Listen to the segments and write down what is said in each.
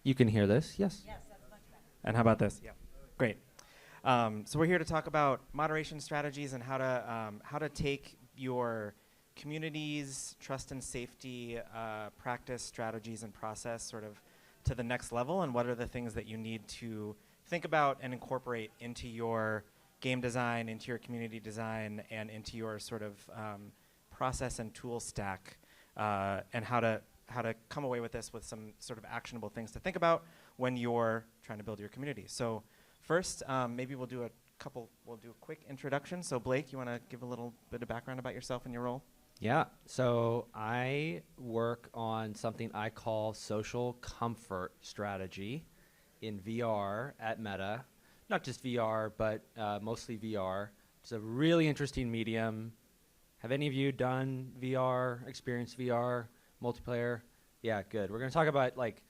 You can hear this? Yes. And how about this? Yeah. Great. So we're here to talk about moderation strategies and how to take your community's trust and safety practice strategies and process sort of to the next level, and what are the things that you need to think about and incorporate into your game design, into your community design, and into your sort of process and tool stack, and how to come away with this with some sort of actionable things to think about when you're trying to build your community. So first, maybe we'll do a quick introduction. So Blake, you want to give a little bit of background about yourself and your role? Yeah. So I work on something I call social comfort strategy in VR at Meta. Not just VR, but mostly VR. It's a really interesting medium. Have any of you done VR, experienced VR, multiplayer? Yeah, good. We're going to talk about like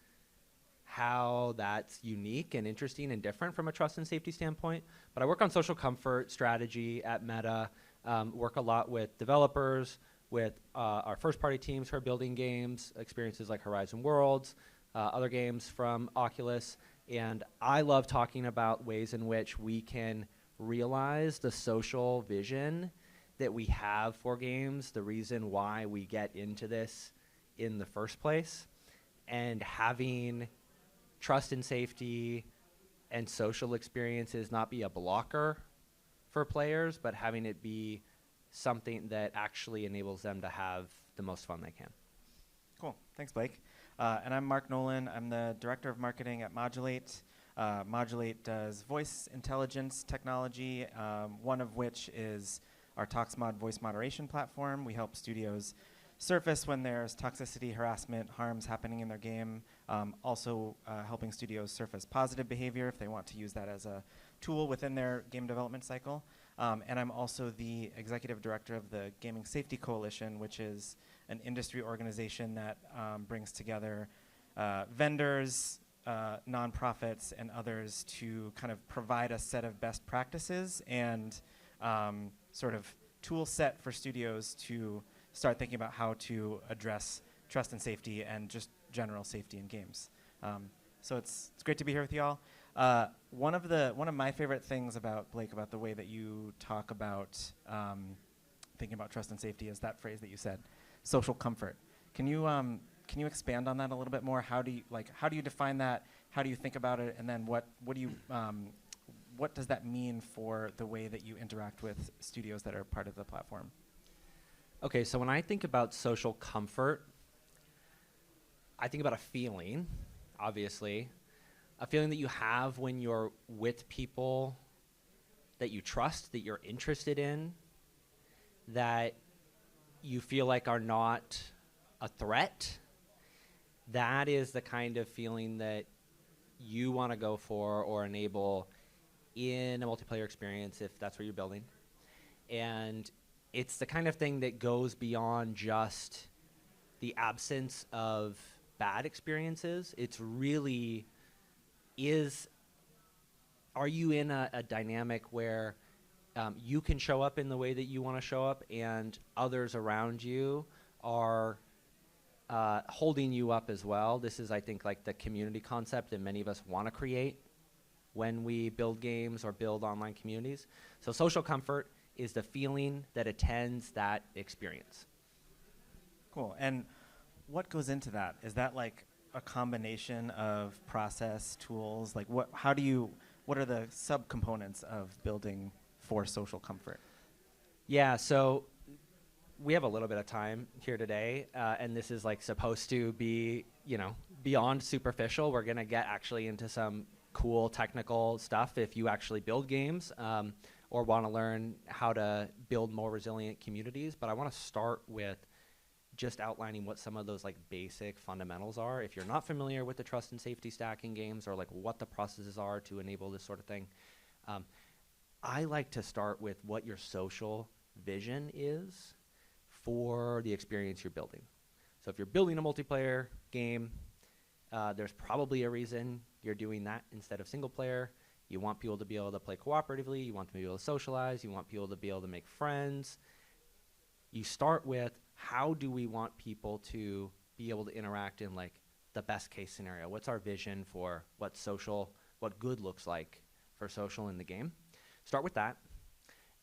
how that's unique and interesting and different from a trust and safety standpoint. But I work on social comfort strategy at Meta, work a lot with developers, with our first-party teams who are building games, experiences like Horizon Worlds, other games from Oculus. And I love talking about ways in which we can realize the social vision that we have for games, the reason why we get into this in the first place, and having trust and safety and social experiences not be a blocker for players, but having it be something that actually enables them to have the most fun they can. Cool. Thanks, Blake. And I'm Mark Nolan. I'm the director of marketing at Modulate. Modulate does voice intelligence technology, one of which is our ToxMod voice moderation platform. We help studios surface when there's toxicity, harassment, harms happening in their game. Also helping studios surface positive behavior if they want to use that as a tool within their game development cycle. And I'm also the executive director of the Gaming Safety Coalition, which is an industry organization that brings together vendors, nonprofits, and others to kind of provide a set of best practices and sort of tool set for studios to start thinking about how to address trust and safety and just general safety in games. So it's great to be here with y'all. One of my favorite things about Blake, about the way that you talk about thinking about trust and safety, is that phrase that you said, social comfort. Can you expand on that a little bit more? How do you define that? How do you think about it? And then what does that mean for the way that you interact with studios that are part of the platform? Okay, so when I think about social comfort, I think about a feeling, obviously. A feeling that you have when you're with people that you trust, that you're interested in, that you feel like are not a threat. That is the kind of feeling that you want to go for or enable in a multiplayer experience if that's what you're building. And it's the kind of thing that goes beyond just the absence of bad experiences. It's really are you in a dynamic where you can show up in the way that you want to show up and others around you are holding you up as well? This is, I think, like the community concept that many of us want to create when we build games or build online communities. So social comfort is the feeling that attends that experience. Cool. And what goes into that? Is that like a combination of process, tools? Like what are the subcomponents of building for social comfort? Yeah, so we have a little bit of time here today, and this is like supposed to be, beyond superficial. We're gonna get actually into some cool technical stuff if you actually build games or want to learn how to build more resilient communities. But I want to start with just outlining what some of those like basic fundamentals are. If you're not familiar with the trust and safety stack in games, or like what the processes are to enable this sort of thing, I like to start with what your social vision is for the experience you're building. So if you're building a multiplayer game, there's probably a reason you're doing that instead of single player. You want people to be able to play cooperatively. You want them to be able to socialize. You want people to be able to make friends. You start with, how do we want people to be able to interact in like the best case scenario? What's our vision for what good looks like for social in the game? Start with that,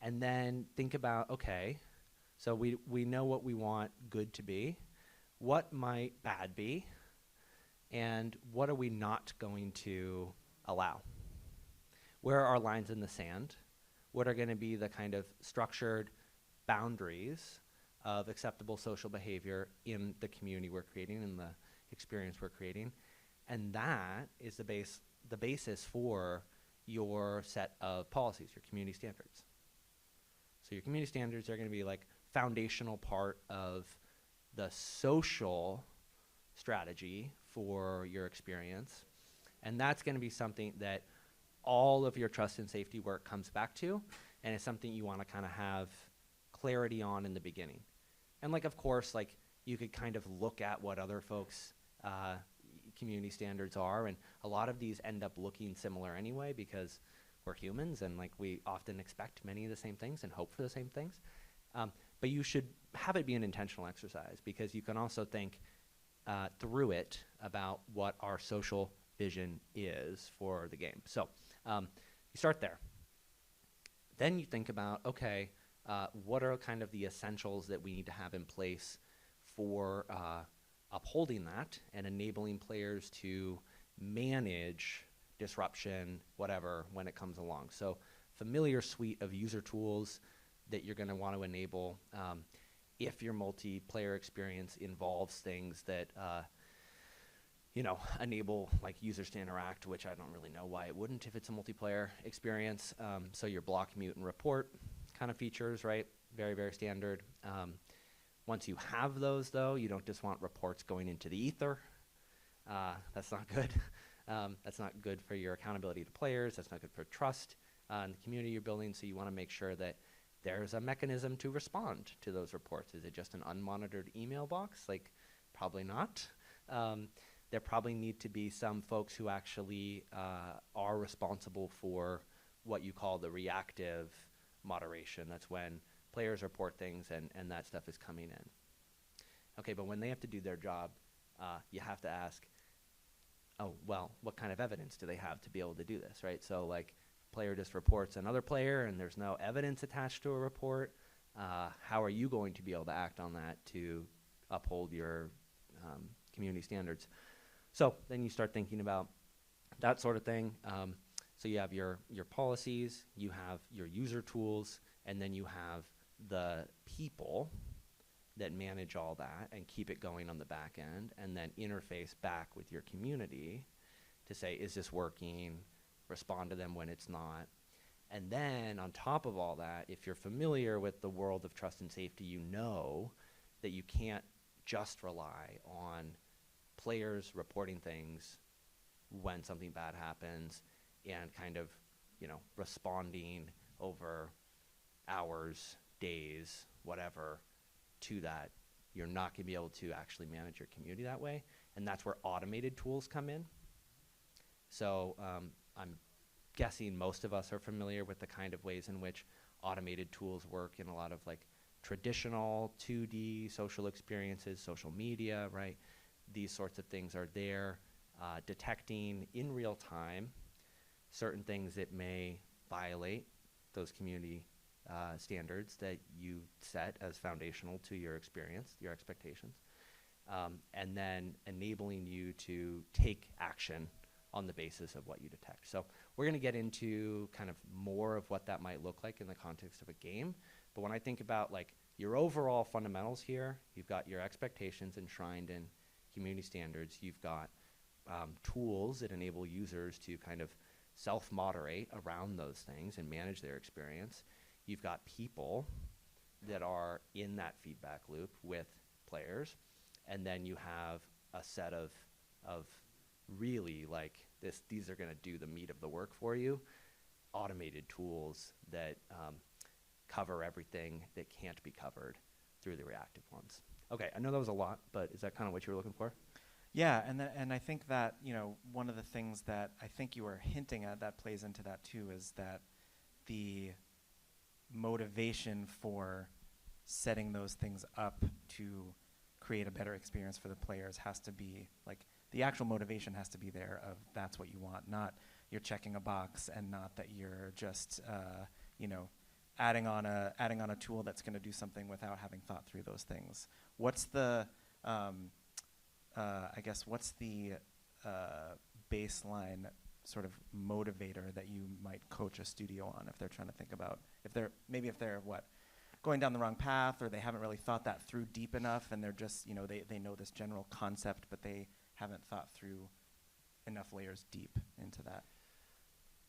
and then think about, okay, so we know what we want good to be. What might bad be? And what are we not going to allow? Where are our lines in the sand? What are going to be the kind of structured boundaries of acceptable social behavior in the community we're creating, in the experience we're creating? And that is the basis for your set of policies, your community standards. So your community standards are going to be like foundational part of the social strategy for your experience. And that's going to be something that all of your trust and safety work comes back to, and it's something you want to kind of have clarity on in the beginning. And like, of course, like you could kind of look at what other folks' community standards are, and a lot of these end up looking similar anyway because we're humans and like we often expect many of the same things and hope for the same things. But you should have it be an intentional exercise because you can also think through it about what our social vision is for the game. So you start there. Then you think about, okay, what are kind of the essentials that we need to have in place for upholding that and enabling players to manage disruption, whatever, when it comes along. So familiar suite of user tools that you're going to want to enable if your multiplayer experience involves things that enable like users to interact, which I don't really know why it wouldn't if it's a multiplayer experience. So your block, mute, and report kind of features, right? Very, very standard. Once you have those, though, you don't just want reports going into the ether. That's not good. That's not good for your accountability to players. That's not good for trust in the community you're building. So you want to make sure that there's a mechanism to respond to those reports. Is it just an unmonitored email box? Like, probably not. There probably need to be some folks who actually are responsible for what you call the reactive moderation. That's when players report things and that stuff is coming in. Okay, but when they have to do their job, you have to ask, oh, well, what kind of evidence do they have to be able to do this, right? So like player just reports another player and there's no evidence attached to a report. How are you going to be able to act on that to uphold your community standards? So then you start thinking about that sort of thing. So you have your policies, you have your user tools, and then you have the people that manage all that and keep it going on the back end, and then interface back with your community to say, is this working? Respond to them when it's not. And then on top of all that, if you're familiar with the world of trust and safety, you know that you can't just rely on players reporting things when something bad happens and kind of, responding over hours, days, whatever, to that. You're not going to be able to actually manage your community that way. And that's where automated tools come in. So I'm guessing most of us are familiar with the kind of ways in which automated tools work in a lot of like traditional 2D social experiences, social media, right? These sorts of things are there, detecting in real time certain things that may violate those community standards that you set as foundational to your experience, your expectations, and then enabling you to take action on the basis of what you detect. So we're going to get into kind of more of what that might look like in the context of a game. But when I think about like your overall fundamentals here, you've got your expectations enshrined in community standards. You've got tools that enable users to kind of self-moderate around those things and manage their experience. You've got people that are in that feedback loop with players. And then you have a set of really like these are going to do the meat of the work for you, automated tools that cover everything that can't be covered through the reactive ones. Okay, I know that was a lot, but is that kind of what you were looking for? Yeah, and I think that, one of the things that I think you were hinting at that plays into that too is that the motivation for setting those things up to create a better experience for the players has to be like the actual motivation has to be there of that's what you want, not you're checking a box and not that you're just you know adding on a tool that's going to do something without having thought through those things. What's the I guess what's the baseline sort of motivator that you might coach a studio on if they're trying to think about if they're going down the wrong path, or they haven't really thought that through deep enough, and they're just, they know this general concept, but they haven't thought through enough layers deep into that.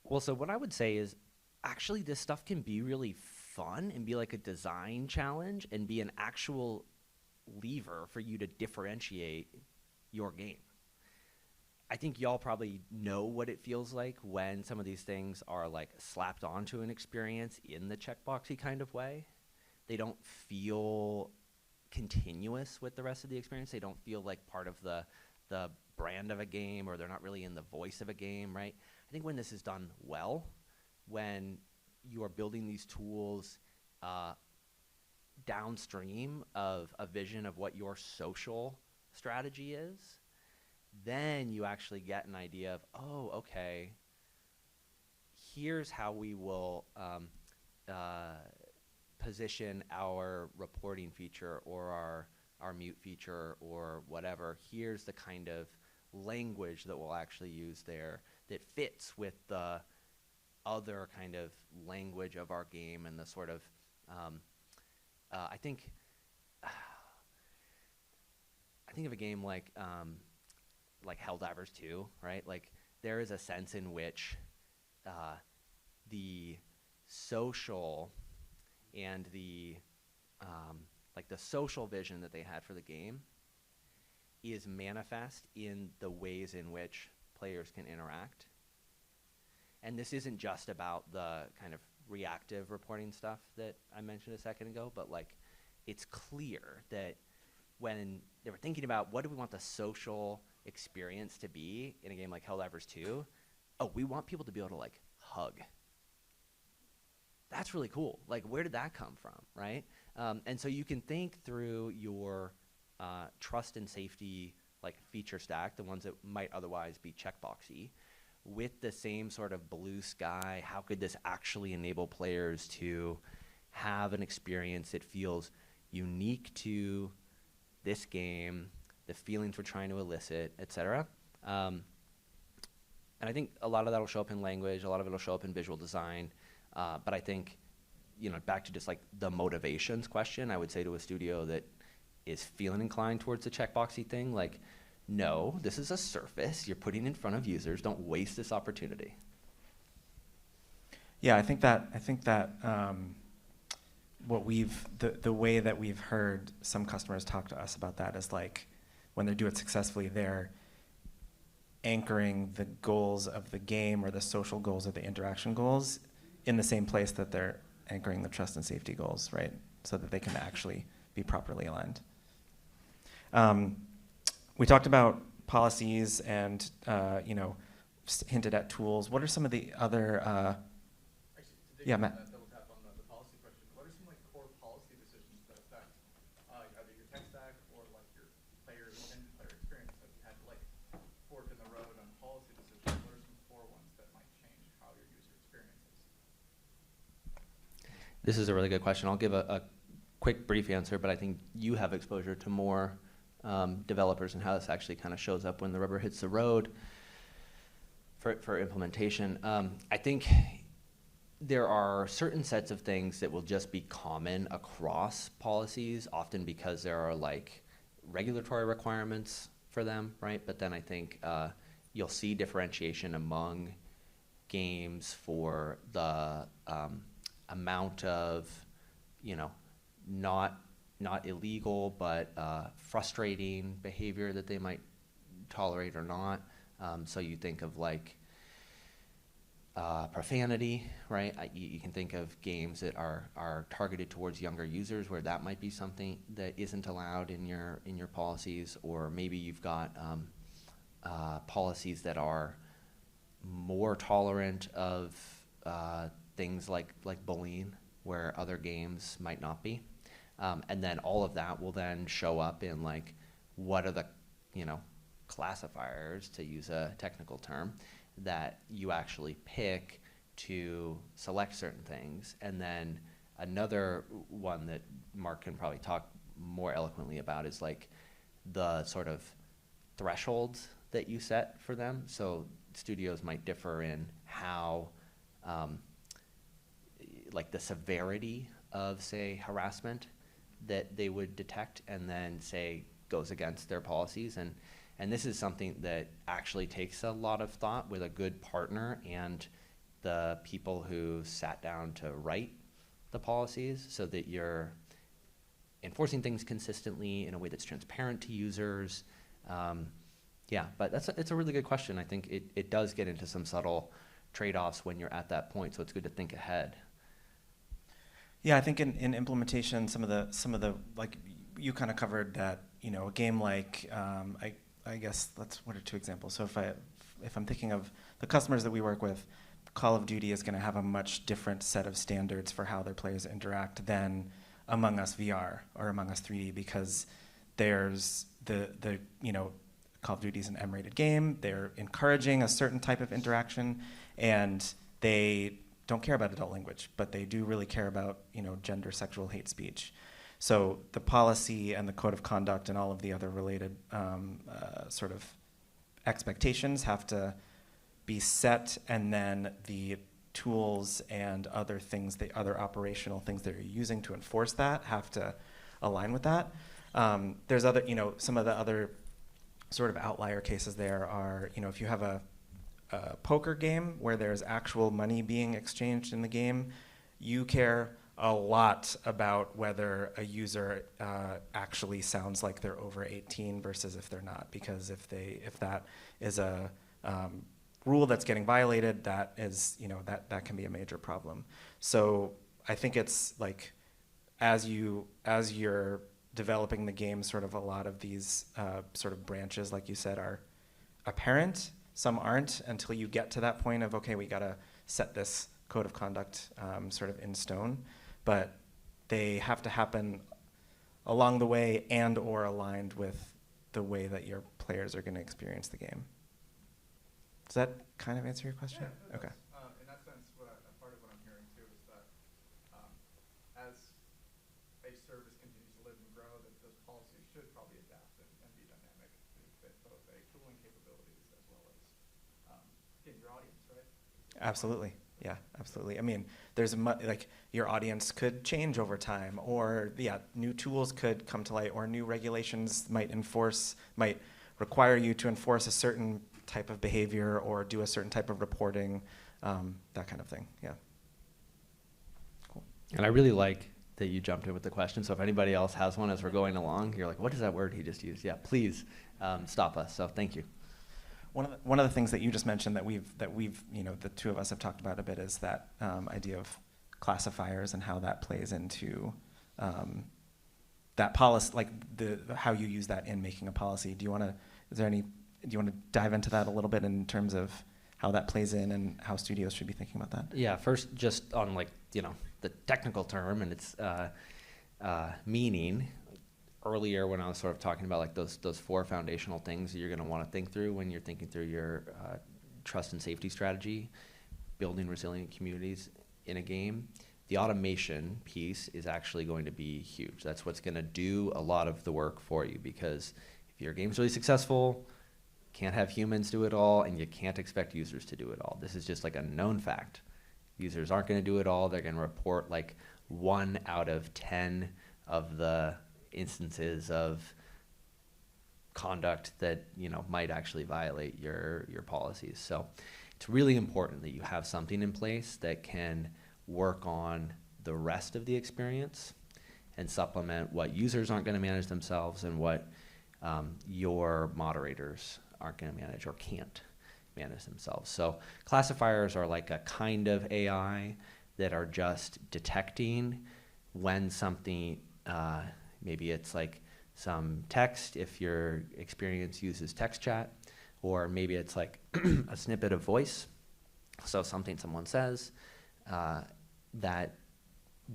Well, so what I would say is actually this stuff can be really fun and be like a design challenge and be an actual lever for you to differentiate your game. I think y'all probably know what it feels like when some of these things are like slapped onto an experience in the checkboxy kind of way. They don't feel continuous with the rest of the experience. They don't feel like part of the brand of a game, or they're not really in the voice of a game, right? I think when this is done well, when you are building these tools downstream of a vision of what your social strategy is, then you actually get an idea of, oh, okay, here's how we will position our reporting feature or our mute feature or whatever. Here's the kind of language that we'll actually use there that fits with the other kind of language of our game and the sort of, I think of a game like Helldivers 2, right? Like there is a sense in which the social and the social vision that they had for the game is manifest in the ways in which players can interact. And this isn't just about the kind of reactive reporting stuff that I mentioned a second ago, but like it's clear that when they were thinking about what do we want the social experience to be in a game like Helldivers 2, we want people to be able to like hug. That's really cool. Like, where did that come from, right? And so you can think through your trust and safety like feature stack, the ones that might otherwise be checkboxy, with the same sort of blue sky. How could this actually enable players to have an experience that feels unique to this game, the feelings we're trying to elicit, et cetera? And I think a lot of that will show up in language. A lot of it will show up in visual design. But I think, back to just like the motivations question, I would say to a studio that is feeling inclined towards the checkboxy thing, like, no, this is a surface you're putting in front of users. Don't waste this opportunity. Yeah, I think that the way that we've heard some customers talk to us about that is like when they do it successfully, they're anchoring the goals of the game or the social goals or the interaction goals in the same place that they're anchoring the trust and safety goals, right? So that they can actually be properly aligned. We talked about policies and, hinted at tools. What are some of the other, yeah, Matt? Double tap on the policy question. What are some like core policy decisions that affect either your tech stack or like your intended player experience? If you had to like fork in the road on policy decisions, what are some core ones that might change how your user experience is? This is a really good question. I'll give a quick, brief answer, but I think you have exposure to more developers and how this actually kind of shows up when the rubber hits the road for implementation. I think there are certain sets of things that will just be common across policies, often because there are like regulatory requirements for them, right? But then I think you'll see differentiation among games for the amount of, not illegal, but frustrating behavior that they might tolerate or not. So you think of like profanity, right? You can think of games that are targeted towards younger users where that might be something that isn't allowed in your policies, or maybe you've got policies that are more tolerant of things like bullying, where other games might not be. And then all of that will then show up in like, what are the, classifiers, to use a technical term, that you actually pick to select certain things. And then another one that Mark can probably talk more eloquently about is like the sort of thresholds that you set for them. So studios might differ in how, like the severity of, say, harassment that they would detect, and then say goes against their policies. And this is something that actually takes a lot of thought with a good partner and the people who sat down to write the policies, so that you're enforcing things consistently in a way that's transparent to users. But it's a really good question. I think it does get into some subtle trade-offs when you're at that point, so it's good to think ahead. Yeah, I think in implementation, some of the like you kind of covered that, a game like I guess what are two examples? So if I'm thinking of the customers that we work with, Call of Duty is going to have a much different set of standards for how their players interact than Among Us VR or Among Us 3D, because there's the Call of Duty is an M-rated game. They're encouraging a certain type of interaction, and they don't care about adult language, but they do really care about gender, sexual hate speech. So the policy and the code of conduct and all of the other related sort of expectations have to be set, and then the tools and other things, the other operational things that you're using to enforce that have to align with that. There's other, some of the other sort of outlier cases there are, if you have a poker game where there's actual money being exchanged in the game, you care a lot about whether a user actually sounds like they're over 18 versus if they're not, because if that is a rule that's getting violated, that is, that can be a major problem. So I think it's like, as you're developing the game, sort of a lot of these sort of branches, like you said, are apparent. Some aren't until you get to that point of, okay, we gotta set this code of conduct sort of in stone. But they have to happen along the way and or aligned with the way that your players are gonna experience the game. Does that kind of answer your question? Yeah, Okay. In that sense, part of what I'm hearing too is that as a service continues to live and grow, that those policies should probably adapt and be dynamic to fit both a tooling capabilities as well as getting your audience, right? Absolutely. Yeah, absolutely. I mean, there's like your audience could change over time, or new tools could come to light, or new regulations might require you to enforce a certain type of behavior or do a certain type of reporting, that kind of thing. Yeah. Cool. And I really like that you jumped in with the question. So if anybody else has one as we're going along, you're like, what is that word he just used? Yeah, please stop us. So thank you. One of the things that you just mentioned that we've the two of us have talked about a bit is that idea of classifiers and how that plays into that policy, like how you use that in making a policy. Do you want to dive into that a little bit in terms of how that plays in and how studios should be thinking about that? Yeah, first just on the technical term and its meaning. Earlier when I was sort of talking about like those four foundational things that you're going to want to think through when you're thinking through your trust and safety strategy, building resilient communities in a game, the automation piece is actually going to be huge. That's what's going to do a lot of the work for you, because if your game's really successful, can't have humans do it all, and you can't expect users to do it all. This is just like a known fact. Users aren't going to do it all. They're going to report like 1 out of 10 of the instances of conduct that might actually violate your policies. So it's really important that you have something in place that can work on the rest of the experience and supplement what users aren't going to manage themselves and what your moderators aren't going to manage or can't manage themselves. So classifiers are like a kind of AI that are just detecting when something maybe it's like some text if your experience uses text chat, or maybe it's like a snippet of voice. So something someone says that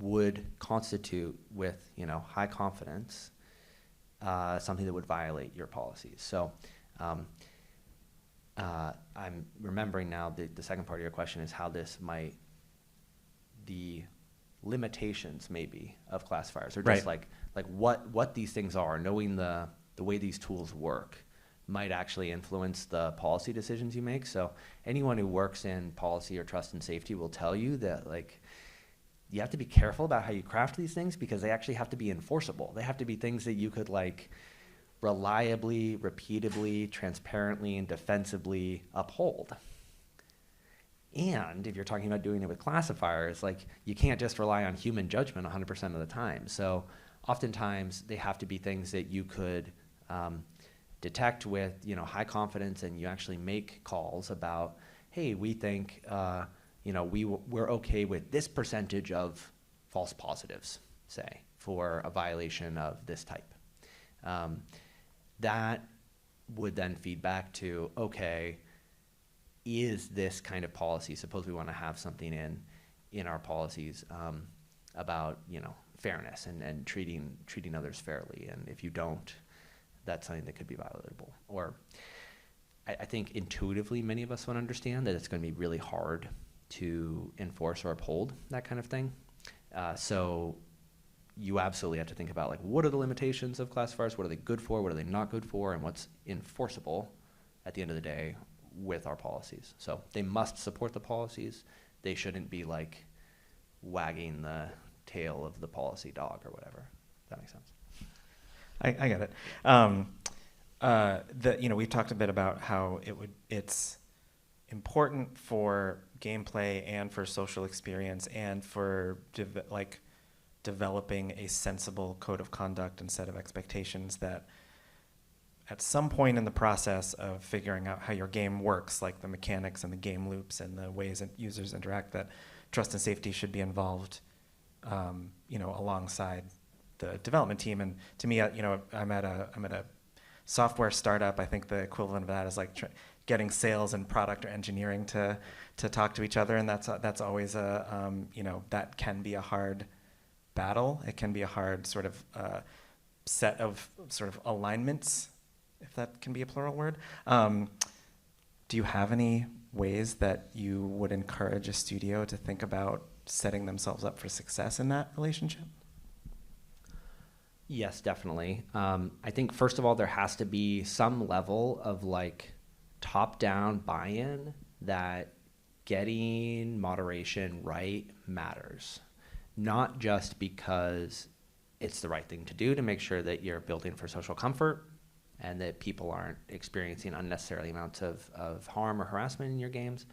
would constitute with, high confidence, something that would violate your policies. So I'm remembering now the second part of your question is how this might, the limitations maybe of classifiers, or just Right. like what these things are, knowing the way these tools work might actually influence the policy decisions you make. So anyone who works in policy or trust and safety will tell you that, like, you have to be careful about how you craft these things because they actually have to be enforceable. They have to be things that you could, like, reliably, repeatably, transparently, and defensively uphold. And if you're talking about doing it with classifiers, like, you can't just rely on human judgment 100% of the time. So oftentimes they have to be things that you could detect with, high confidence, and you actually make calls about, hey, we think, we're okay with this percentage of false positives, say, for a violation of this type. That would then feed back to, okay, is this kind of policy, suppose we want to have something in our policies about, fairness and treating others fairly, and if you don't, that's something that could be violatable. Or I think intuitively many of us would understand that it's going to be really hard to enforce or uphold that kind of thing. So you absolutely have to think about, like, what are the limitations of classifiers, what are they good for, what are they not good for, and what's enforceable at the end of the day with our policies. So they must support the policies. They shouldn't be, like, wagging the tail of the policy dog or whatever. If that makes sense. I get it. We've talked a bit about how it's important for gameplay and for social experience and for developing a sensible code of conduct and set of expectations that at some point in the process of figuring out how your game works, like the mechanics and the game loops and the ways that users interact, that trust and safety should be involved, alongside the development team. And to me, I'm at a software startup. I think the equivalent of that is like getting sales and product or engineering to talk to each other, and that's always that can be a hard battle. It can be a hard sort of set of sort of alignments, if that can be a plural word. Do you have any ways that you would encourage a studio to think about setting themselves up for success in that relationship? Yes, definitely. I think, first of all, there has to be some level of, like, top-down buy-in that getting moderation right matters. Not just because it's the right thing to do to make sure that you're building for social comfort and that people aren't experiencing unnecessary amounts of harm or harassment in your games,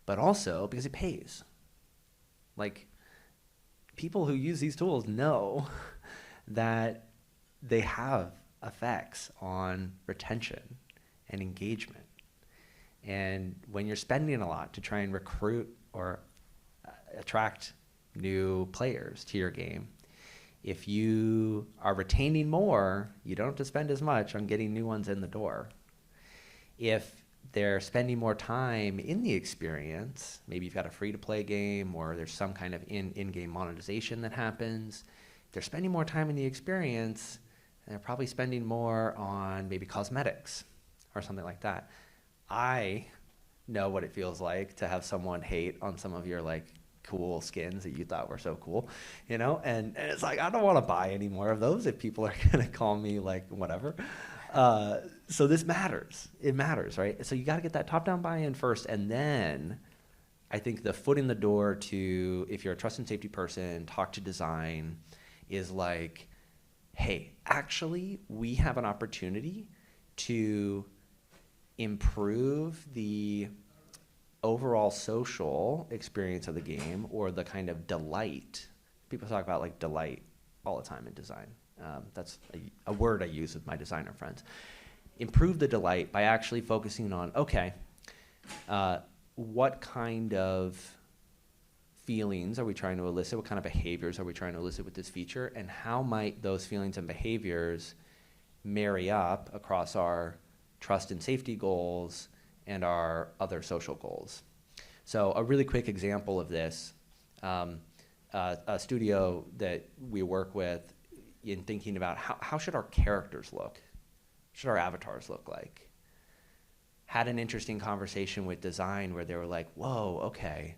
but also because it pays. Like, people who use these tools know that they have effects on retention and engagement. And when you're spending a lot to try and recruit or attract new players to your game, if you are retaining more, you don't have to spend as much on getting new ones in the door. If they're spending more time in the experience, maybe you've got a free-to-play game or there's some kind of in-game monetization that happens, if they're spending more time in the experience, they're probably spending more on maybe cosmetics or something like that. I know what it feels like to have someone hate on some of your, like, cool skins that you thought were so cool, and it's like, I don't want to buy any more of those if people are going to call me, like, whatever. So this matters. It matters, right? So you got to get that top-down buy-in first, and then I think the foot in the door to, if you're a trust and safety person, talk to design, is like, hey, actually, we have an opportunity to improve the overall social experience of the game, or the kind of delight. People talk about, like, delight all the time in design. That's a word I use with my designer friends. Improve the delight by actually focusing on, okay, what kind of feelings are we trying to elicit? What kind of behaviors are we trying to elicit with this feature? And how might those feelings and behaviors marry up across our trust and safety goals and our other social goals? So a really quick example of this, a studio that we work with in thinking about how should our characters look? Should our avatars look like? Had an interesting conversation with design where they were like, whoa, okay,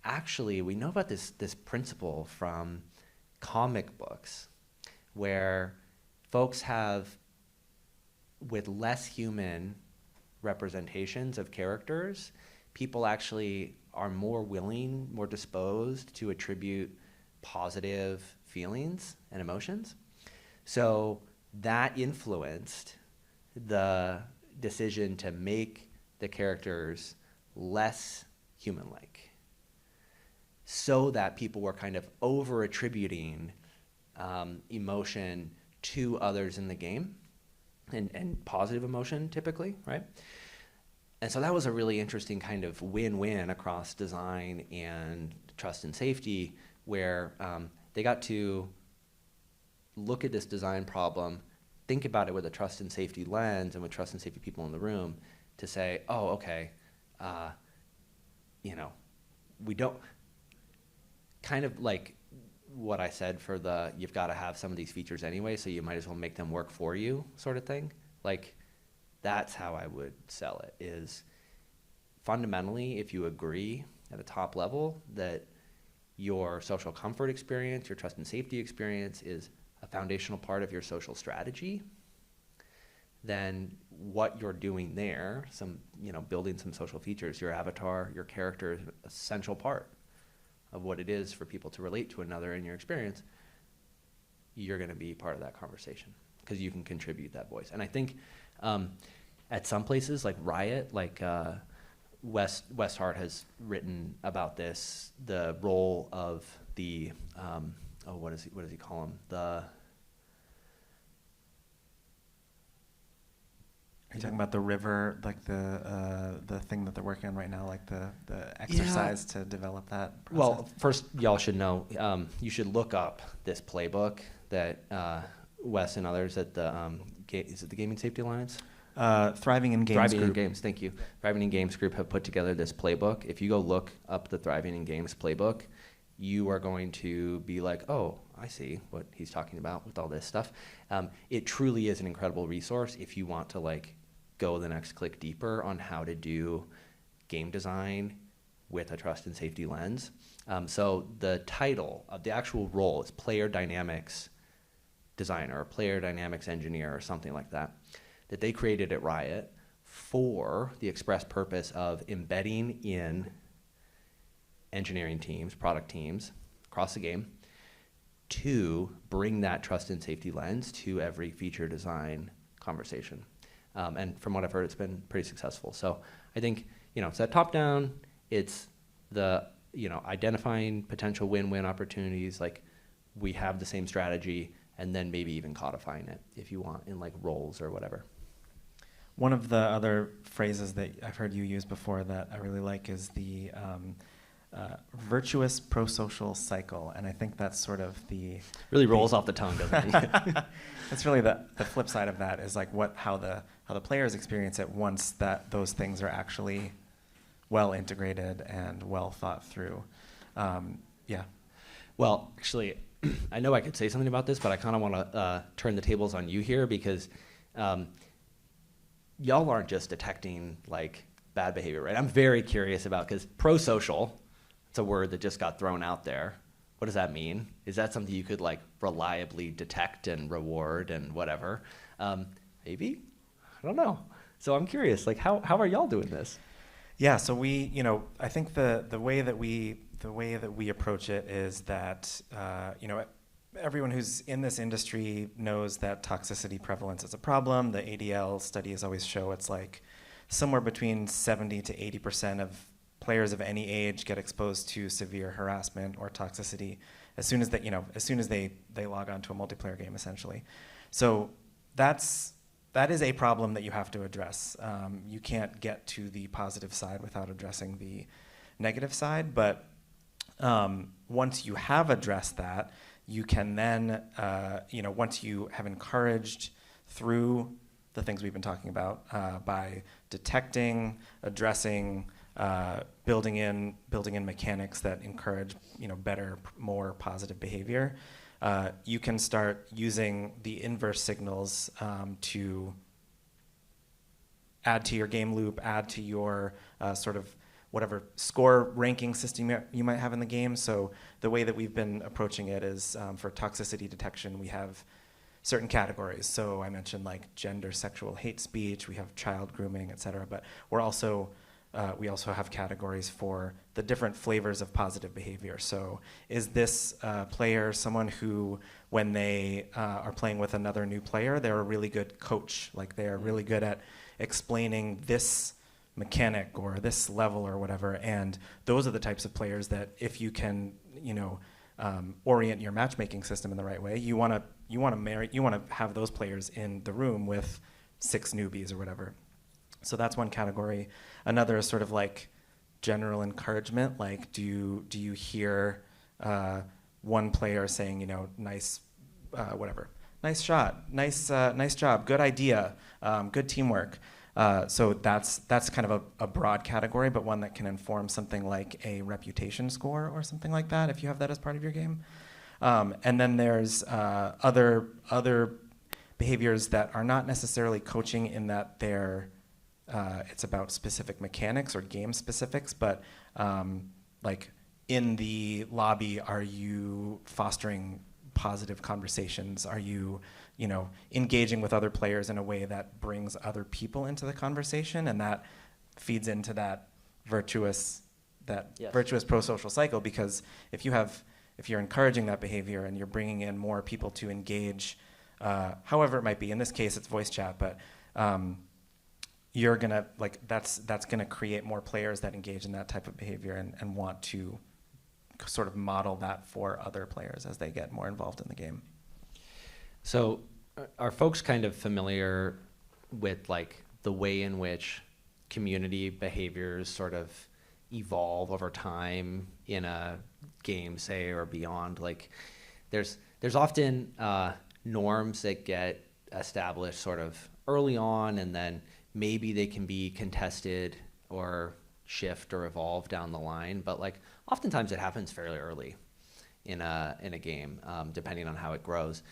actually we know about this principle from comic books where folks have, with less human representations of characters, people actually are more willing, more disposed to attribute positive feelings and emotions. So that influenced the decision to make the characters less human-like, so that people were kind of over-attributing emotion to others in the game, and positive emotion typically, right? And so that was a really interesting kind of win-win across design and trust and safety, where they got to look at this design problem, think about it with a trust and safety lens and with trust and safety people in the room to say, oh, okay, we don't, kind of like what I said for you've got to have some of these features anyway, so you might as well make them work for you sort of thing. Like, that's how I would sell it, is fundamentally, if you agree at a top level that your social comfort experience, your trust and safety experience is a foundational part of your social strategy, then what you're doing there, building some social features, your avatar, your character is an essential part of what it is for people to relate to another in your experience. You're going to be part of that conversation because you can contribute that voice. And I think at some places like Riot, like Wes Hart has written about this, the role of the what does he call them? Are you talking about the river, like the thing that they're working on right now, like the exercise to develop that process? Well, first, y'all should know, you should look up this playbook that Wes and others at is it the Gaming Safety Alliance? Thriving in Games Thriving Group. in Games, thank you. Thriving in Games Group have put together this playbook. If you go look up the Thriving in Games playbook, you are going to be like, oh, I see what he's talking about with all this stuff. It truly is an incredible resource if you want to go the next click deeper on how to do game design with a trust and safety lens. So the title of the actual role is Player Dynamics Designer or Player Dynamics Engineer or something like that they created at Riot for the express purpose of embedding in engineering teams, product teams across the game to bring that trust and safety lens to every feature design conversation. And from what I've heard, it's been pretty successful. So I think, it's that top down, it's the, identifying potential win-win opportunities, like we have the same strategy, and then maybe even codifying it if you want in roles or whatever. One of the other phrases that I've heard you use before that I really like is the virtuous pro-social cycle, and I think that's sort of the really rolls off the tongue, doesn't it? That's really the flip side of that is how the players experience it once that those things are actually well integrated and well thought through. Yeah. Well, actually, I know I could say something about this, but I kind of want to turn the tables on you here because y'all aren't just detecting bad behavior, right? I'm very curious about, because pro-social, it's a word that just got thrown out there. What does that mean? Is that something you could reliably detect and reward and whatever? Maybe? I don't know. So I'm curious, how are y'all doing this? Yeah, so we, I think the way that we approach it is that, everyone who's in this industry knows that toxicity prevalence is a problem. The ADL studies always show it's somewhere between 70 to 80% of players of any age get exposed to severe harassment or toxicity as soon as they log on to a multiplayer game, essentially. So that is a problem that you have to address. You can't get to the positive side without addressing the negative side, but once you have addressed that, you can then, once you have encouraged through the things we've been talking about by detecting, addressing, building in mechanics that encourage better, more positive behavior, you can start using the inverse signals to add to your game loop, add to your sort of whatever score ranking system you might have in the game. So the way that we've been approaching it is for toxicity detection, we have certain categories. So I mentioned like gender, sexual hate speech, we have child grooming, et cetera, but we also have categories for the different flavors of positive behavior. So is this player someone who, when they are playing with another new player, they're a really good coach, like they're really good at explaining this mechanic or this level or whatever, and those are the types of players that if you can, orient your matchmaking system in the right way, you want to have those players in the room with 6 newbies or whatever. So that's one category. Another is sort of like general encouragement, like do you hear one player saying, nice, whatever, nice shot, nice job, good idea, good teamwork. So that's kind of a broad category, but one that can inform something like a reputation score or something like that if you have that as part of your game. And then there's other behaviors that are not necessarily coaching in that it's about specific mechanics or game specifics, but like in the lobby, are you fostering positive conversations? Are you engaging with other players in a way that brings other people into the conversation, and that feeds into that virtuous pro-social cycle? Because if you're encouraging that behavior and you're bringing in more people to engage, however it might be, in this case it's voice chat, but you're gonna that's gonna create more players that engage in that type of behavior and want to sort of model that for other players as they get more involved in the game. So are folks kind of familiar with like the way in which community behaviors sort of evolve over time in a game, say, or beyond? Like there's often norms that get established sort of early on, and then maybe they can be contested or shift or evolve down the line, but like oftentimes it happens fairly early in a game, depending on how it grows.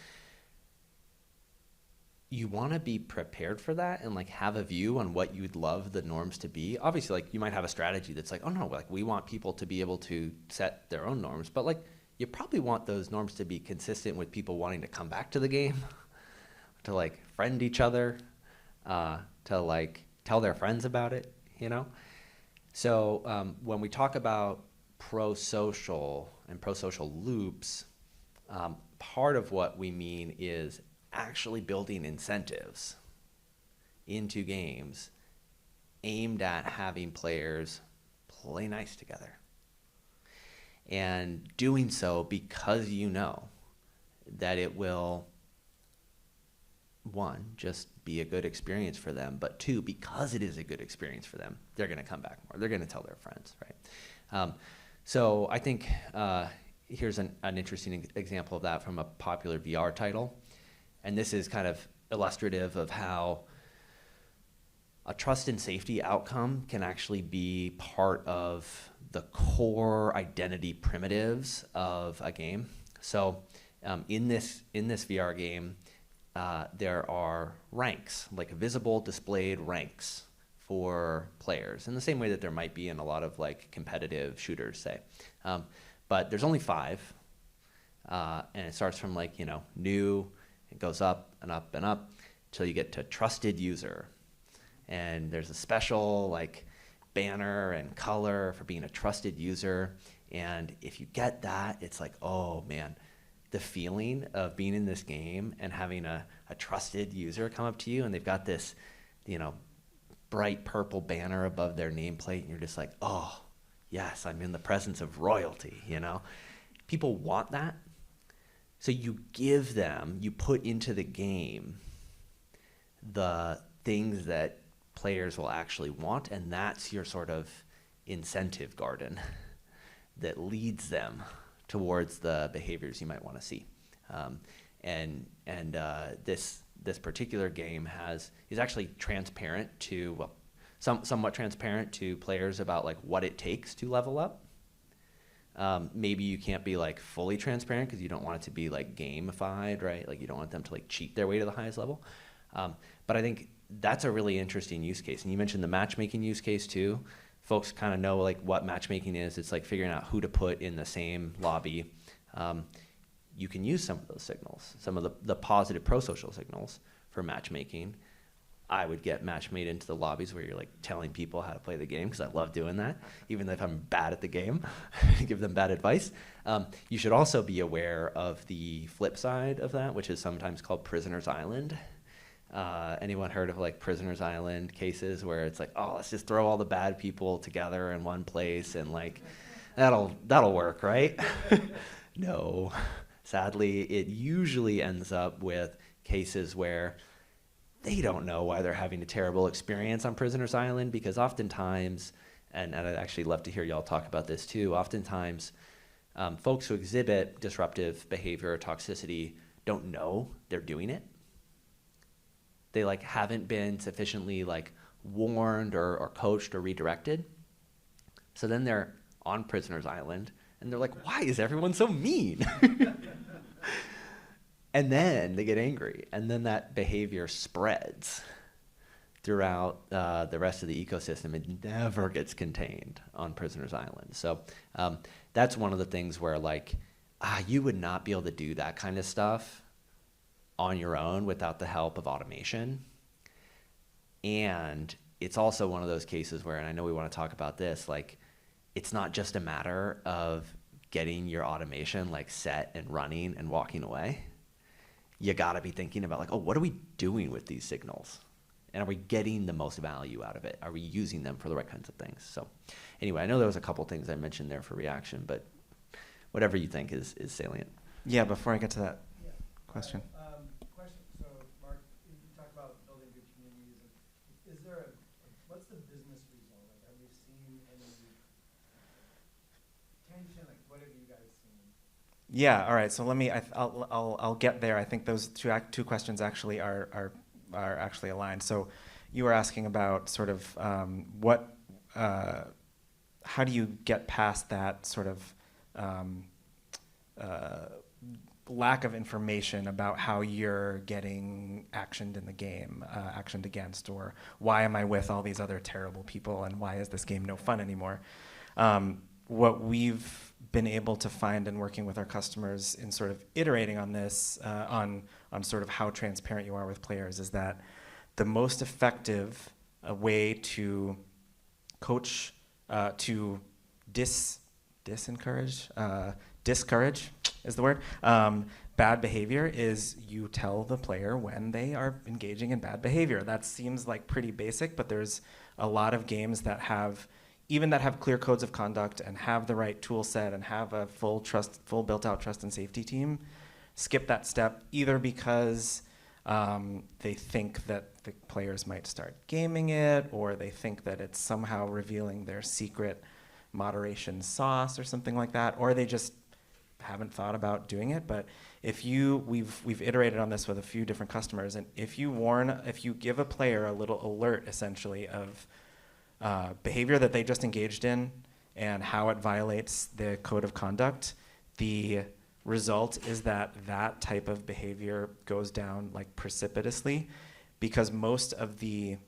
You want to be prepared for that and like have a view on what you'd love the norms to be. Obviously, like you might have a strategy that's like, oh no, like we want people to be able to set their own norms, but like you probably want those norms to be consistent with people wanting to come back to the game, to like friend each other, to like tell their friends about it, So when we talk about pro-social and pro-social loops, part of what we mean is actually building incentives into games aimed at having players play nice together. And doing so because you know that it will, 1, just be a good experience for them, but 2, because it is a good experience for them, they're going to come back more. They're going to tell their friends, right? So I think here's an interesting example of that from a popular VR title. And this is kind of illustrative of how a trust and safety outcome can actually be part of the core identity primitives of a game. So in this VR game, there are ranks, like visible displayed ranks for players, in the same way that there might be in a lot of like competitive shooters, say. But there's only 5, and it starts from like, new. It goes up and up and up until you get to trusted user. And there's a special like banner and color for being a trusted user. And if you get that, it's like, oh man, the feeling of being in this game and having a trusted user come up to you and they've got this, bright purple banner above their nameplate, and you're just like, oh, yes, I'm in the presence of royalty, People want that. So you put into the game the things that players will actually want, and that's your sort of incentive garden that leads them towards the behaviors you might want to see. This particular game is actually transparent to somewhat transparent to players about like what it takes to level up. Maybe you can't be like fully transparent because you don't want it to be like gamified, right? Like you don't want them to like cheat their way to the highest level. But I think that's a really interesting use case. And you mentioned the matchmaking use case too. Folks kind of know like what matchmaking is. It's like figuring out who to put in the same lobby. You can use some of those signals, some of the positive pro-social signals for matchmaking. I would get match made into the lobbies where you're like telling people how to play the game because I love doing that, even if I'm bad at the game, give them bad advice. You should also be aware of the flip side of that, which is sometimes called Prisoner's Island. Anyone heard of like Prisoner's Island cases where it's like, oh, let's just throw all the bad people together in one place and like that'll work, right? No. Sadly, it usually ends up with cases where they don't know why they're having a terrible experience on Prisoner's Island, because oftentimes, and I'd actually love to hear y'all talk about this too, oftentimes folks who exhibit disruptive behavior or toxicity don't know they're doing it. They like haven't been sufficiently like warned or coached or redirected. So then they're on Prisoner's Island and they're like, why is everyone so mean? And then they get angry, and then that behavior spreads throughout the rest of the ecosystem. It never gets contained on Prisoner's Island. So that's one of the things where like you would not be able to do that kind of stuff on your own without the help of automation. And it's also one of those cases where, and I know we want to talk about this, like it's not just a matter of getting your automation like set and running and walking away. You got to be thinking about like, oh, what are we doing with these signals? And are we getting the most value out of it? Are we using them for the right kinds of things? So anyway, I know there was a couple things I mentioned there for reaction, but whatever you think is salient. Yeah, before I get to that question. Question. So, Mark, you talk about building good communities. And is there what's the business result? Like, have you seen any tension? Like, what have you guys seen? Yeah. All right. So let me. I'll get there. I think those two questions actually are actually aligned. So you were asking about sort of how do you get past that sort of lack of information about how you're getting actioned in the game, actioned against, or why am I with all these other terrible people and why is this game no fun anymore? What we've been able to find in working with our customers in sort of iterating on this, on sort of how transparent you are with players, is that the most effective way to coach, to discourage is the word, bad behavior is you tell the player when they are engaging in bad behavior. That seems like pretty basic, but there's a lot of games that have clear codes of conduct and have the right tool set and have a full built-out trust and safety team, skip that step either because they think that the players might start gaming it, or they think that it's somehow revealing their secret moderation sauce or something like that, or they just haven't thought about doing it. But we've iterated on this with a few different customers, and if you give a player a little alert essentially of behavior that they just engaged in and how it violates the code of conduct, the result is that type of behavior goes down like precipitously, because most of the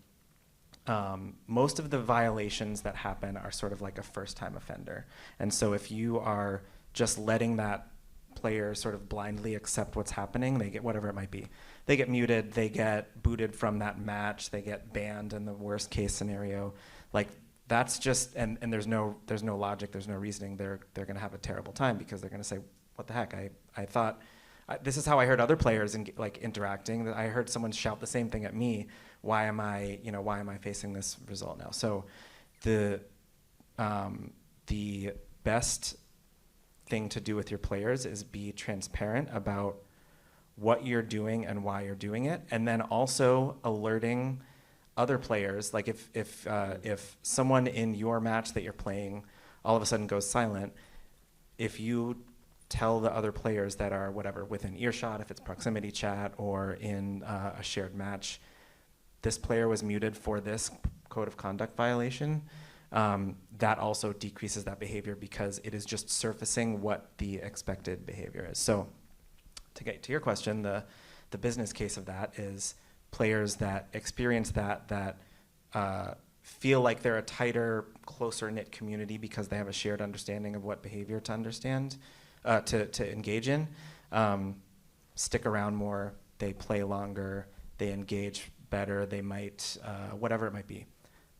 violations that happen are sort of like a first-time offender. And so if you are just letting that player sort of blindly accept what's happening, they get whatever it might be. They get muted, they get booted from that match, they get banned in the worst case scenario. Like that's just, and there's no logic, there's no reasoning. They're going to have a terrible time because they're going to say, what the heck? I thought this is how I heard other players interacting. I heard someone shout the same thing at me. Why am I facing this result now? So the best thing to do with your players is be transparent about what you're doing and why you're doing it, and then also alerting other players. Like if someone in your match that you're playing all of a sudden goes silent, if you tell the other players that are within earshot, if it's proximity chat or in a shared match, this player was muted for this code of conduct violation, that also decreases that behavior because it is just surfacing what the expected behavior is. So to get to your question, the business case of that is players that experience that feel like they're a tighter, closer knit community because they have a shared understanding of what behavior to understand, to engage in, stick around more, they play longer, they engage better, they might, whatever it might be.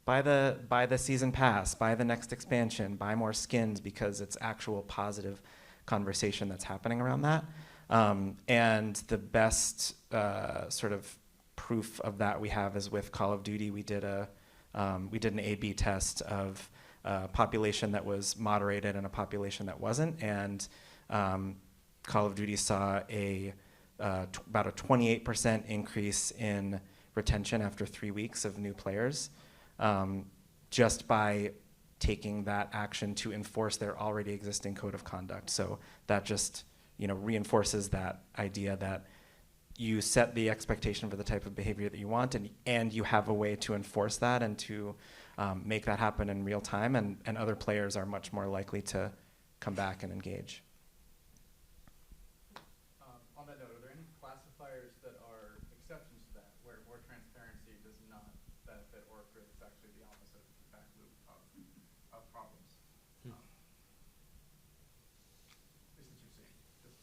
Buy the season pass, buy the next expansion, buy more skins because it's actual positive conversation that's happening around that. And the best sort of proof of that we have is with Call of Duty. We did an A/B test of a population that was moderated and a population that wasn't, and Call of Duty saw about a 28% increase in retention after 3 weeks of new players, just by taking that action to enforce their already existing code of conduct. So that just reinforces that idea that you set the expectation for the type of behavior that you want, and you have a way to enforce that and to make that happen in real time, and other players are much more likely to come back and engage. On that note, are there any classifiers that are exceptions to that, where more transparency does not benefit or creates actually the opposite feedback loop of problems? At least that you've seen.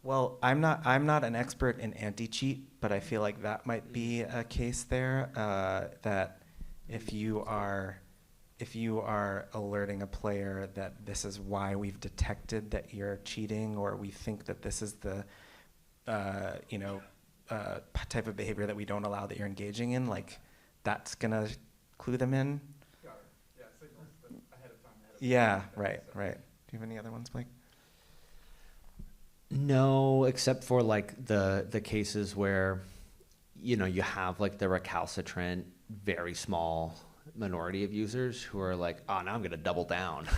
Well, I'm not an expert in anti-cheat, but I feel like that might be a case there, that if you are alerting a player that this is why we've detected that you're cheating, or we think that this is the type of behavior that we don't allow that you're engaging in, like that's gonna clue them in. Got it. Yeah, signals that ahead of time. Yeah, right. Do you have any other ones, Blake? No, except for like the cases where, you have like the recalcitrant, very small minority of users who are like, oh, now I'm going to double down,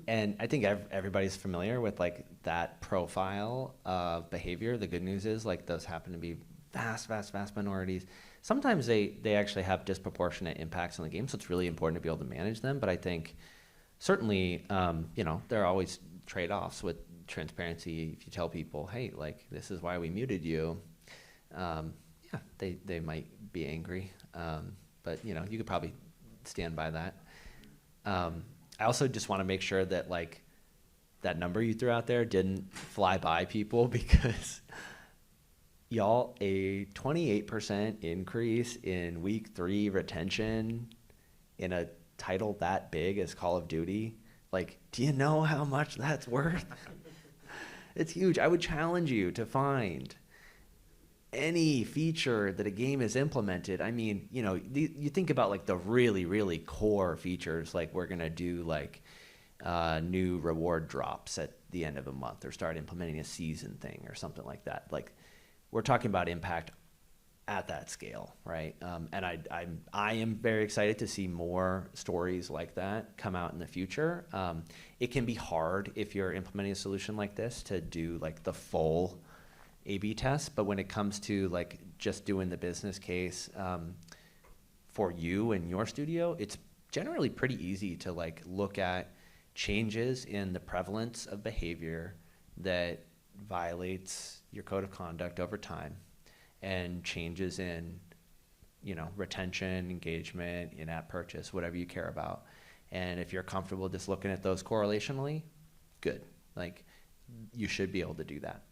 and I think everybody's familiar with like that profile of behavior. The good news is like those happen to be vast minorities. Sometimes they actually have disproportionate impacts on the game, so it's really important to be able to manage them. But I think certainly, there are always trade-offs with transparency. If you tell people, hey, like this is why we muted you, they might be angry, but you could probably stand by that. I also just want to make sure that like that number you threw out there didn't fly by people, because y'all, a 28% increase in week 3 retention in a title that big as Call of Duty, like, do you know how much that's worth? It's huge. I would challenge you to find any feature that a game has implemented. I mean, you think about like the really, really core features, like we're going to do like new reward drops at the end of a month, or start implementing a season thing or something like that. Like, we're talking about impact at that scale, right? And I am very excited to see more stories like that come out in the future. It can be hard if you're implementing a solution like this to do like the full A/B test, but when it comes to like just doing the business case for you and your studio, it's generally pretty easy to like look at changes in the prevalence of behavior that violates your code of conduct over time, and changes in, retention, engagement, in-app purchase, whatever you care about. And if you're comfortable just looking at those correlationally, good. Like, you should be able to do that.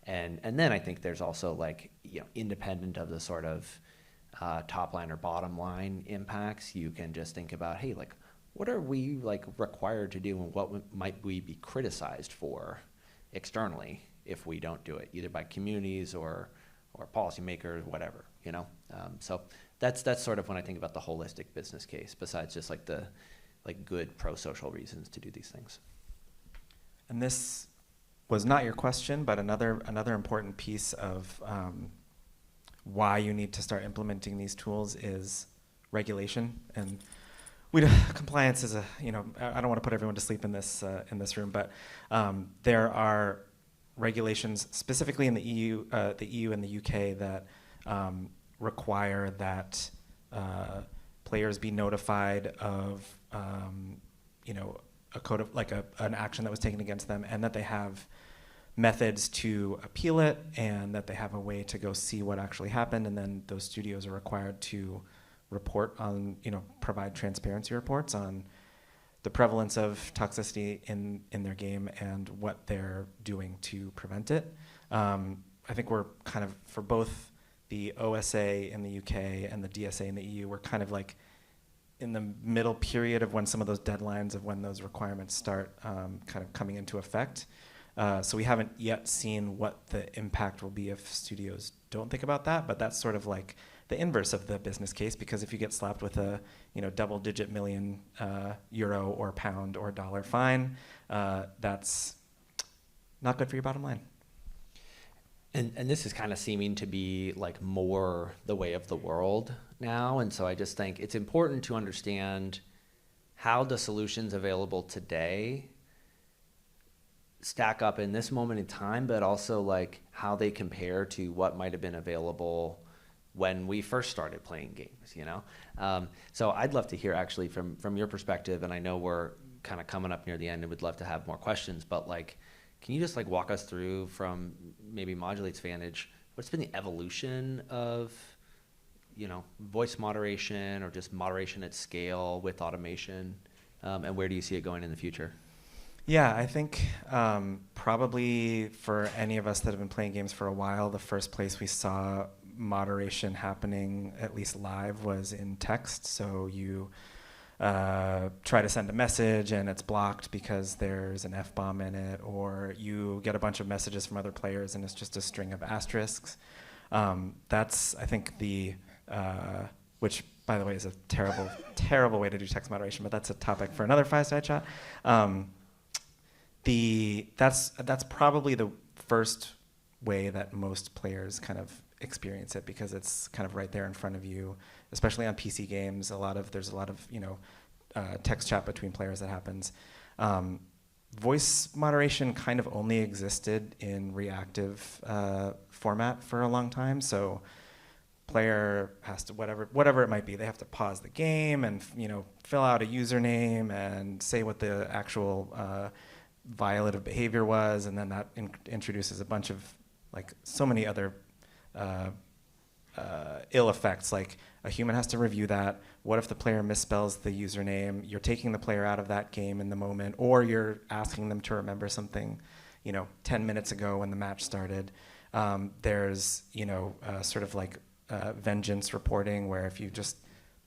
And then I think there's also like, independent of the sort of top line or bottom line impacts, you can just think about, hey, like, what are we like required to do, and what might we be criticized for externally if we don't do it, either by communities or policymakers, whatever, So that's sort of when I think about the holistic business case, besides just like the good pro-social reasons to do these things. And this was not your question, but another important piece of why you need to start implementing these tools is regulation. And compliance is I don't want to put everyone to sleep in this room, but there are regulations specifically in the EU and the UK that require that players be notified of, a code of an action that was taken against them, and that they have methods to appeal it, and that they have a way to go see what actually happened, and then those studios are required to report on, provide transparency reports on the prevalence of toxicity in their game and what they're doing to prevent it. I think we're kind of, for both the OSA in the UK and the DSA in the EU, we're kind of like in the middle period of when some of those deadlines of when those requirements start kind of coming into effect. So we haven't yet seen what the impact will be if studios don't think about that, but that's sort of like the inverse of the business case, because if you get slapped with a double-digit million euro or pound or dollar fine, that's not good for your bottom line. And this is kind of seeming to be like more the way of the world now. And so I just think it's important to understand how the solutions available today stack up in this moment in time, but also like how they compare to what might have been available when we first started playing games, So I'd love to hear actually from your perspective, and I know we're kind of coming up near the end and would love to have more questions, but like, can you just like walk us through from maybe Modulate's vantage, what's been the evolution of, voice moderation or just moderation at scale with automation, and where do you see it going in the future? Yeah, I think probably for any of us that have been playing games for a while, the first place we saw moderation happening, at least live, was in text. So you try to send a message and it's blocked because there's an F-bomb in it, or you get a bunch of messages from other players and it's just a string of asterisks. That's, I think, which, by the way, is a terrible, terrible way to do text moderation, but that's a topic for another Fireside Chat. That's probably the first way that most players kind of experience it, because it's kind of right there in front of you, especially on PC games. There's a lot of text chat between players that happens. Voice moderation kind of only existed in reactive format for a long time. So player has to, whatever it might be, they have to pause the game and fill out a username and say what the actual violative behavior was, and then that introduces a bunch of so many other ill effects. Like a human has to review that. What if the player misspells the username? You're taking the player out of that game in the moment, or you're asking them to remember something 10 minutes ago when the match started. There's sort of like vengeance reporting, where if you just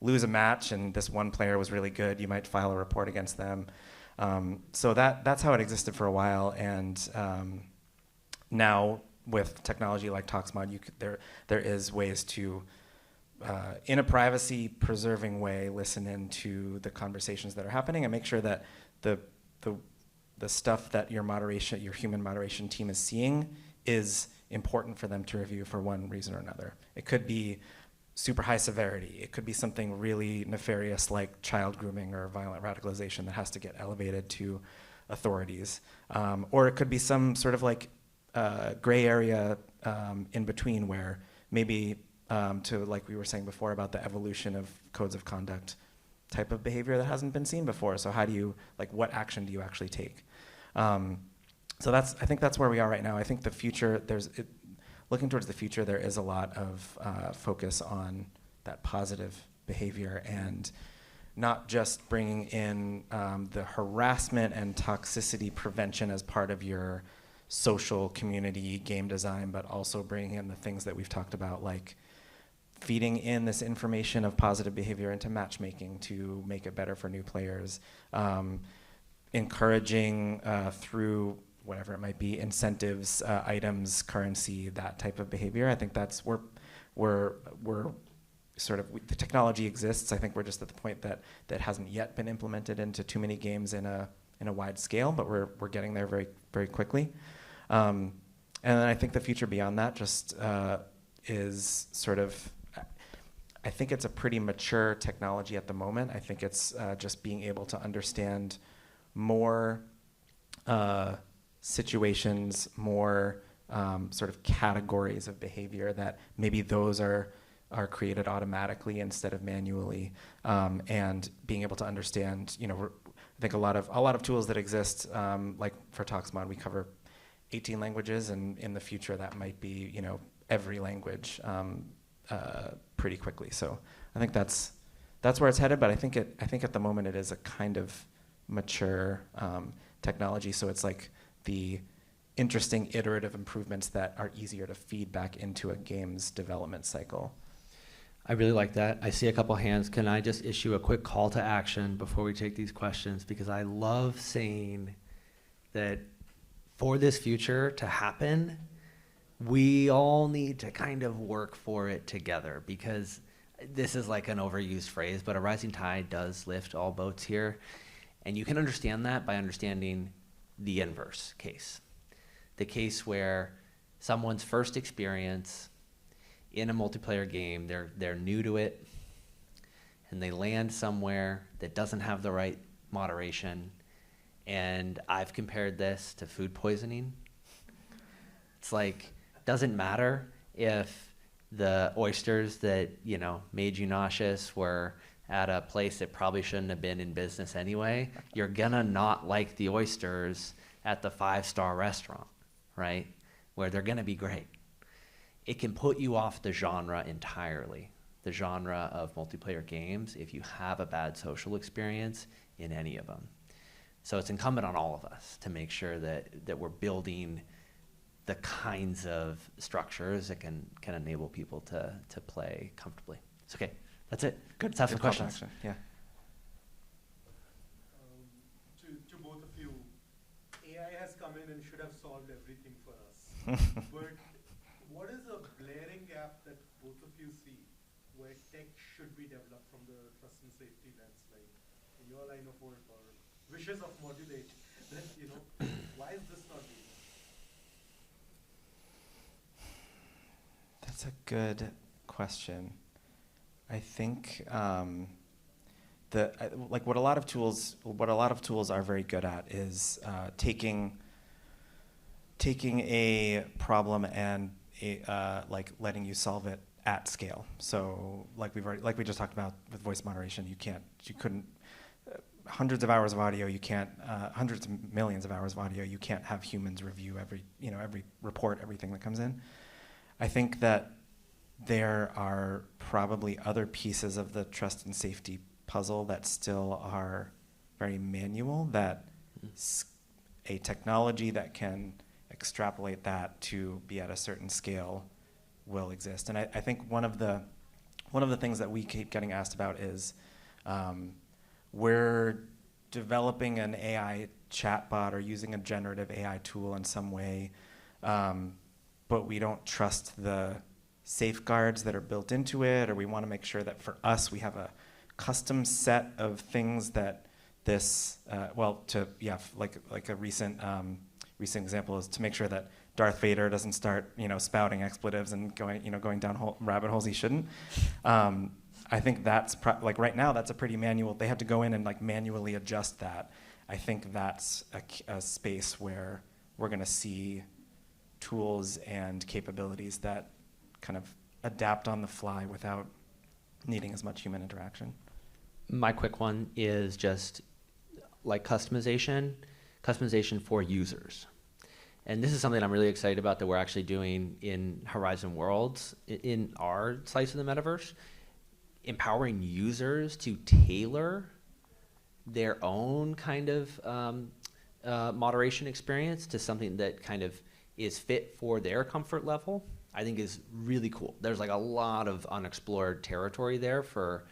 lose a match and this one player was really good, you might file a report against them. So that's how it existed for a while, and now with technology like ToxMod, there is ways to, in a privacy-preserving way, listen into the conversations that are happening and make sure that the stuff that your human moderation team is seeing is important for them to review for one reason or another. It could be super high severity. It could be something really nefarious like child grooming or violent radicalization that has to get elevated to authorities. Or it could be some sort of gray area in between, where maybe to, like we were saying before about the evolution of codes of conduct type of behavior that hasn't been seen before. So how do you, what action do you actually take? So I think that's where we are right now. I think the future, looking towards the future, there is a lot of focus on that positive behavior, and not just bringing in the harassment and toxicity prevention as part of your social community game design, but also bringing in the things that we've talked about, like feeding in this information of positive behavior into matchmaking to make it better for new players, encouraging through whatever it might be, incentives, items, currency, that type of behavior. I think that's we're sort of, the technology exists. I think we're just at the point that hasn't yet been implemented into too many games in a wide scale, but we're getting there very, very quickly. And then I think the future beyond that just is sort of, I think it's a pretty mature technology at the moment. I think it's just being able to understand more situations, more sort of categories of behavior, that maybe those are are created automatically instead of manually, and being able to understand, I think a lot of tools that exist, like for ToxMod, we cover 18 languages, and in the future that might be, every language pretty quickly. So I think that's where it's headed. But I think at the moment it is a kind of mature technology. So it's like the interesting iterative improvements that are easier to feed back into a game's development cycle. I really like that. I see a couple hands. Can I just issue a quick call to action before we take these questions? Because I love saying that for this future to happen, we all need to kind of work for it together, because this is like an overused phrase, but a rising tide does lift all boats here. And you can understand that by understanding the inverse case. The case where someone's first experience in a multiplayer game, they're new to it, and they land somewhere that doesn't have the right moderation. And I've compared this to food poisoning. It's like, doesn't matter if the oysters that, made you nauseous were at a place that probably shouldn't have been in business anyway. You're gonna not like the oysters at the 5-star restaurant, right? Where they're gonna be great. It can put you off the genre entirely, the genre of multiplayer games, if you have a bad social experience in any of them. So it's incumbent on all of us to make sure that we're building the kinds of structures that can enable people to play comfortably. It's okay. That's it. Good. Let's have some Good call to questions. action. Yeah. To both of you, AI has come in and should have solved everything for us. But what is a glaring gap that both of you see where tech should be developed from the trust and safety lens, like in your line of work or wishes of Modulate, that, why is this not being done? That's a good question. I think what a lot of tools are very good at is taking a problem and letting you solve it at scale. So like we just talked about with voice moderation, you couldn't hundreds of hours of audio, you can't hundreds of millions of hours of audio, you can't have humans review every report, everything that comes in. I think that there are probably other pieces of the trust and safety puzzle that still are very manual, that a technology that can extrapolate that to be at a certain scale will exist. And I think one of the things that we keep getting asked about is we're developing an AI chatbot or using a generative AI tool in some way, but we don't trust the safeguards that are built into it, or we want to make sure that for us we have a custom set of things that this, like a recent example is to make sure that Darth Vader doesn't start, spouting expletives and going down rabbit holes he shouldn't. I think that's right now that's a pretty manual. They have to go in and manually adjust that. I think that's a space where we're going to see tools and capabilities that kind of adapt on the fly without needing as much human interaction. My quick one is just like customization for users. And this is something I'm really excited about that we're actually doing in Horizon Worlds, in our slice of the metaverse, empowering users to tailor their own kind of moderation experience to something that kind of is fit for their comfort level, I think is really cool. There's a lot of unexplored territory there for,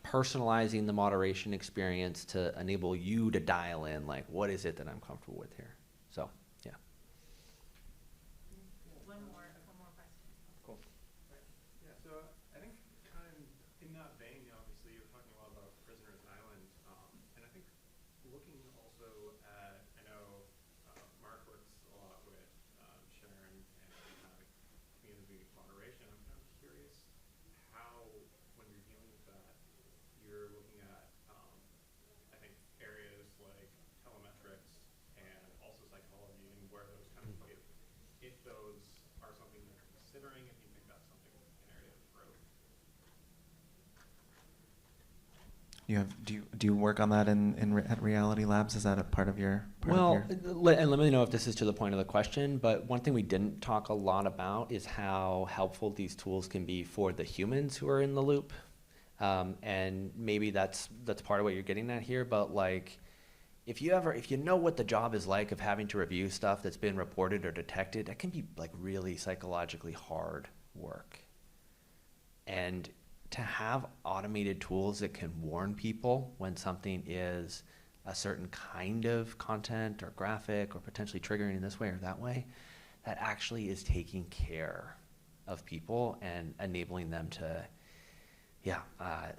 personalizing the moderation experience to enable you to dial in, what is it that I'm comfortable with here? So, yeah. One more question. Cool. Yeah, so I think kind of in that vein, obviously you're talking a lot about Prisoners Island, and I think looking also at, I know Mark works a lot with Sharon and community moderation. I'm kind of curious how, when you're dealing with that, you're looking at, I think, areas like telemetrics and also psychology and where those kind of play, if those are something they're considering, if you think that's something, an area of growth. Do you work on that at Reality Labs? Is that a part of your Well, and let me know if this is to the point of the question, but one thing we didn't talk a lot about is how helpful these tools can be for the humans who are in the loop. And maybe that's part of what you're getting at here, but like, if you know what the job is like of having to review stuff that's been reported or detected, that can be like really psychologically hard work. And to have automated tools that can warn people when something is a certain kind of content or graphic or potentially triggering in this way or that way, that actually is taking care of people and enabling them to,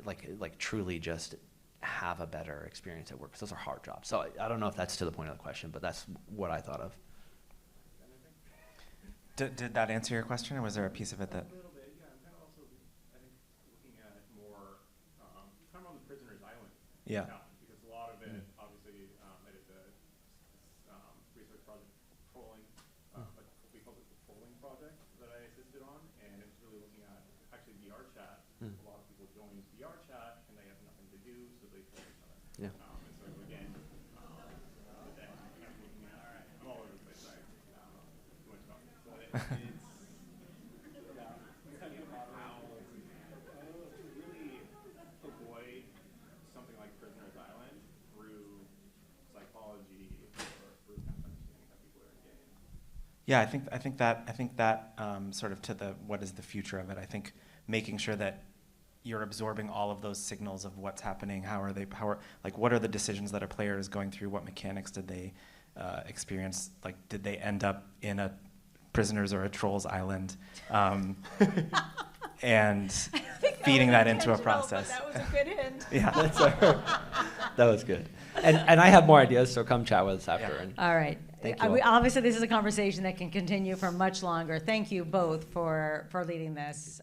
like truly just have a better experience at work. 'Cause those are hard jobs. So I don't know if that's to the point of the question, but that's what I thought of. Did that answer your question, or was there a piece of it that? A little bit, yeah. I'm kind of also, I think, looking at more, kind of on the Prisoner's Island. Yeah. Account, because a lot of it, obviously, I did the research project trolling, we called it the trolling project that I assisted on, and it's really looking at actually VR chat. A lot of people join VR chat and they have nothing to do, so they troll each other. Yeah. And so again, with that, I'm looking at, all right, I'm all over the place, sorry. Too much talking. But it's thinking about how to really avoid something like Prisoner's Island through psychology or through kind of understanding how people are engaged. Yeah, I think that sort of to the what is the future of it. I think making sure that you're absorbing all of those signals of what's happening. What are the decisions that a player is going through? What mechanics did they experience? Like, did they end up in a Prisoners or a Trolls Island? And feeding that into a process. That was a good hint. Yeah. That was good. And I have more ideas, so come chat with us after. Yeah. And All right. Thank you all. Obviously, this is a conversation that can continue for much longer. Thank you both for leading this.